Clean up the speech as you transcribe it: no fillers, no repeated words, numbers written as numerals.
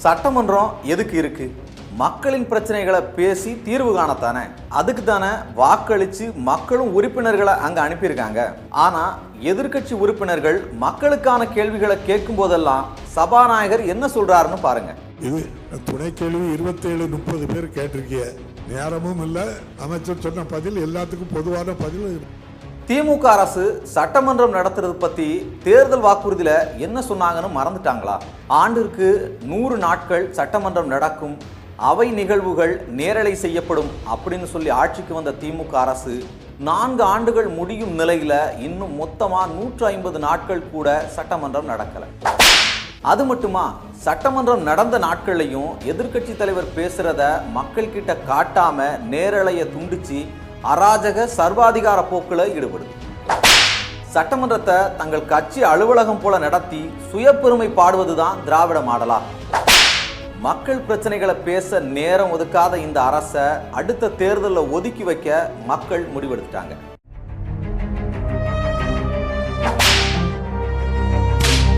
சட்டமன்றம் எதுக்கு இருக்கு? மக்களின் பிரச்சனைகளை பேசி தீர்வு காணத்தானே. அதுக்கு தானே வாக்களிச்சு மக்களும் உறுப்பினர்களை அங்க அனுப்பியிருக்காங்க. ஆனா எதிர்கட்சி உறுப்பினர்கள் மக்களுக்கான கேள்விகளை கேட்கும் போதெல்லாம் சபாநாயகர் என்ன சொல்றாருன்னு பாருங்க. இது துணை கேள்வி 27-30 பேர் கேட்டிருக்கிய நேரமும் இல்லை. அமைச்சர் சொன்ன பதில் எல்லாத்துக்கும் பொதுவான பதில். திமுக அரசு சட்டமன்றம் நடத்துறது பத்தி தேர்தல் வாக்குறுதியில என்ன சொன்னாங்கன்னு மறந்துட்டாங்களா? ஆண்டிற்கு 100 நாட்கள் சட்டமன்றம் நடக்கும், அவை நிகழ்வுகள் நேரலை செய்யப்படும் அப்படின்னு சொல்லி ஆட்சிக்கு வந்த திமுக அரசு 4 ஆண்டுகள் முடியும் நிலையில இன்னும் மொத்தமா 150 நாட்கள் கூட சட்டமன்றம் நடக்கல. அது மட்டுமா, சட்டமன்றம் நடந்த நாட்கள்லையும் எதிர்கட்சி தலைவர் பேசுறத மக்கள் கிட்ட காட்டாம நேரலையை துண்டிச்சு அராஜக சர்வாதிகார போக்குல ஈடுபடுது. சட்டமன்றத்தை தங்கள் கட்சி அலுவலகம் போல நடத்தி சுயப்பெருமை பாடுவதுதான் திராவிட மாடலா? மக்கள் பிரச்சனைகளை பேச நேரம் ஒதுக்காத இந்த அரசை அடுத்த தேர்தலில் ஒதுக்கி வைக்க மக்கள் முடிவெடுத்துட்டாங்க.